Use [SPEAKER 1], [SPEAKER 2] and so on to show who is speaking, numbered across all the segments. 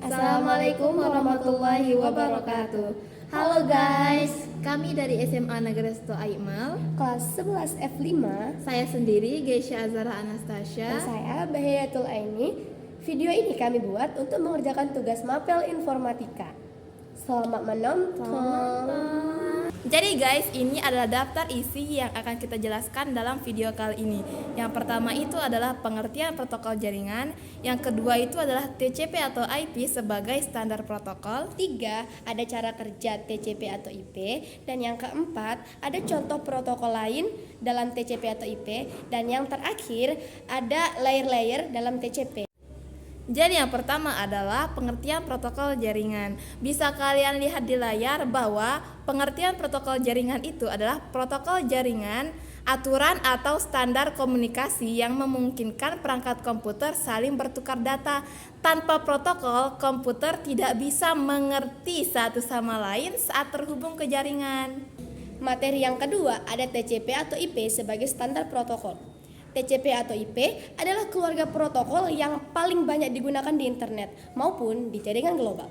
[SPEAKER 1] Assalamualaikum warahmatullahi wabarakatuh. Halo guys, kami dari SMA Negeri 1 Aimal,
[SPEAKER 2] kelas 11 F5.
[SPEAKER 1] saya sendiri Geisha Azhara Anastasia.
[SPEAKER 2] Dan saya Bahiyatul Aini. Video ini kami buat untuk mengerjakan tugas mapel informatika. Selamat menonton.
[SPEAKER 1] Jadi guys, ini adalah daftar isi yang akan kita jelaskan dalam video kali ini. Yang pertama itu adalah pengertian protokol jaringan. Yang kedua itu adalah TCP atau IP sebagai standar protokol.
[SPEAKER 2] 3. Ada cara kerja TCP atau IP. Dan yang keempat, ada contoh protokol lain dalam TCP atau IP. Dan yang terakhir, ada layer-layer dalam TCP.
[SPEAKER 1] Jadi yang pertama adalah pengertian protokol jaringan. Bisa kalian lihat di layar bahwa pengertian protokol jaringan itu adalah protokol jaringan, aturan atau standar komunikasi yang memungkinkan perangkat komputer saling bertukar data. Tanpa protokol, komputer tidak bisa mengerti satu sama lain saat terhubung ke jaringan.
[SPEAKER 2] Materi yang kedua ada TCP atau IP sebagai standar protokol. TCP atau IP adalah keluarga protokol yang paling banyak digunakan di internet maupun di jaringan global.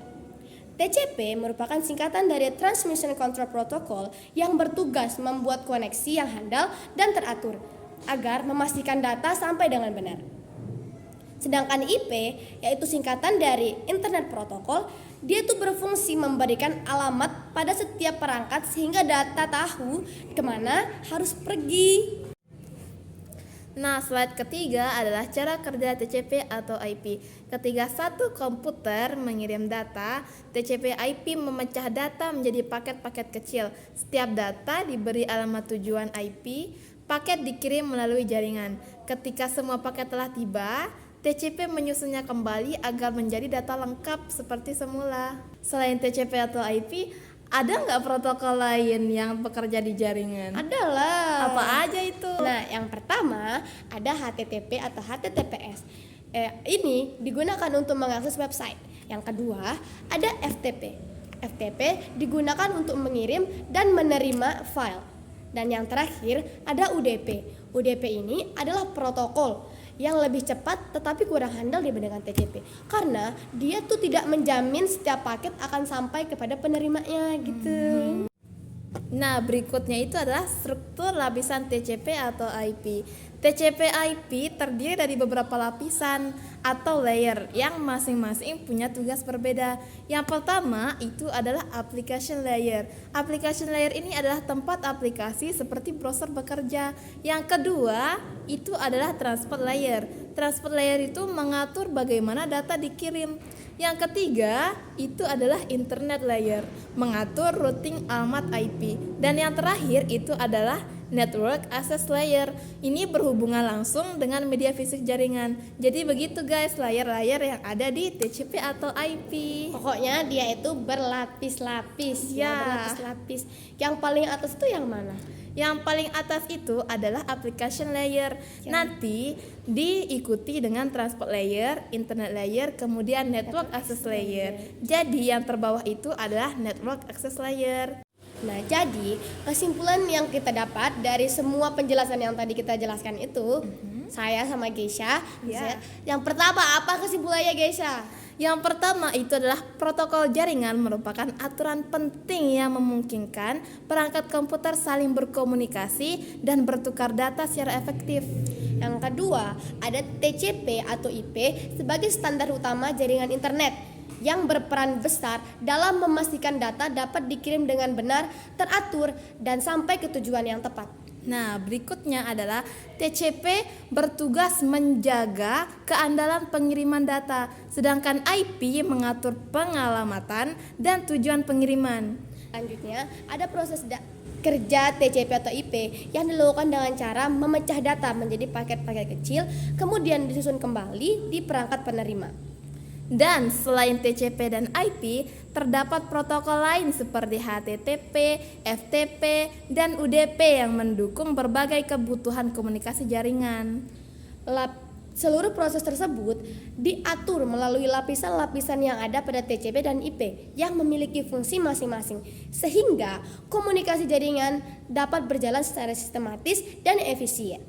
[SPEAKER 2] TCP merupakan singkatan dari Transmission Control Protocol yang bertugas membuat koneksi yang handal dan teratur agar memastikan data sampai dengan benar. Sedangkan IP yaitu singkatan dari Internet Protocol, dia itu berfungsi memberikan alamat pada setiap perangkat sehingga data tahu kemana harus pergi.
[SPEAKER 1] Nah, slide ketiga adalah cara kerja TCP atau IP. Ketika satu komputer mengirim data, TCP IP memecah data menjadi paket-paket kecil. Setiap data diberi alamat tujuan IP, paket dikirim melalui jaringan. Ketika semua paket telah tiba, TCP menyusunnya kembali agar menjadi data lengkap seperti semula. Selain TCP atau IP, ada nggak protokol lain yang bekerja di jaringan?
[SPEAKER 2] Adalah.
[SPEAKER 1] Apa aja itu?
[SPEAKER 2] Nah, yang pertama ada HTTP atau HTTPS. Ini digunakan untuk mengakses website. Yang kedua ada FTP. FTP digunakan untuk mengirim dan menerima file. Dan yang terakhir ada UDP. UDP ini adalah protokol yang lebih cepat tetapi kurang handal dibandingkan TCP karena dia tuh tidak menjamin setiap paket akan sampai kepada penerimanya gitu.
[SPEAKER 1] Nah, berikutnya itu adalah struktur lapisan TCP atau IP. TCP IP terdiri dari beberapa lapisan atau layer yang masing-masing punya tugas berbeda. Yang pertama itu adalah application layer. Application layer ini adalah tempat aplikasi seperti browser bekerja. Yang kedua itu adalah transport layer. Transport layer itu mengatur bagaimana data dikirim. Yang ketiga itu adalah internet layer, mengatur routing alamat IP. Dan yang terakhir itu adalah network access layer. Ini berhubungan langsung dengan media fisik jaringan. Jadi begitu guys, layer-layer yang ada di TCP atau IP.
[SPEAKER 2] Pokoknya dia itu berlapis-lapis. Berlapis-lapis. Yang paling atas itu yang mana?
[SPEAKER 1] Yang paling atas itu adalah application layer. Nanti diikuti dengan transport layer, internet layer, kemudian network access layer. Jadi yang terbawah itu adalah network access layer.
[SPEAKER 2] Nah, jadi kesimpulan yang kita dapat dari semua penjelasan yang tadi kita jelaskan itu, saya sama Geisha, yang pertama apa kesimpulannya Geisha?
[SPEAKER 1] Yang pertama itu adalah protokol jaringan merupakan aturan penting yang memungkinkan perangkat komputer saling berkomunikasi dan bertukar data secara efektif.
[SPEAKER 2] Yang kedua, ada TCP atau IP sebagai standar utama jaringan internet yang berperan besar dalam memastikan data dapat dikirim dengan benar, teratur, dan sampai ke tujuan yang tepat.
[SPEAKER 1] Nah, berikutnya adalah TCP bertugas menjaga keandalan pengiriman data, sedangkan IP mengatur pengalamatan dan tujuan pengiriman.
[SPEAKER 2] Selanjutnya, ada proses kerja TCP atau IP yang dilakukan dengan cara memecah data menjadi paket-paket kecil, kemudian disusun kembali di perangkat penerima.
[SPEAKER 1] Dan selain TCP dan IP, terdapat protokol lain seperti HTTP, FTP, dan UDP yang mendukung berbagai kebutuhan komunikasi jaringan.
[SPEAKER 2] Seluruh proses tersebut diatur melalui lapisan-lapisan yang ada pada TCP dan IP yang memiliki fungsi masing-masing, sehingga komunikasi jaringan dapat berjalan secara sistematis dan efisien.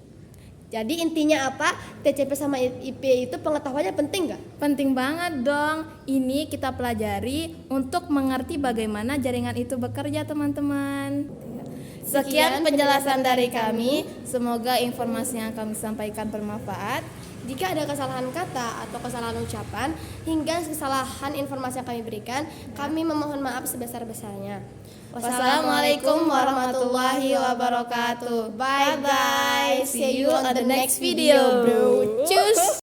[SPEAKER 2] Jadi intinya apa? TCP sama IP itu pengetahuannya penting nggak?
[SPEAKER 1] Penting banget dong. Ini kita pelajari untuk mengerti bagaimana jaringan itu bekerja, teman-teman. Sekian penjelasan dari kami. Semoga informasi yang kami sampaikan bermanfaat.
[SPEAKER 2] Jika ada kesalahan kata atau kesalahan ucapan hingga kesalahan informasi yang kami berikan, kami memohon maaf sebesar-besarnya.
[SPEAKER 1] Wassalamualaikum warahmatullahi wabarakatuh.
[SPEAKER 2] Bye
[SPEAKER 1] Bye. See you on the next video, bro.
[SPEAKER 2] Cus.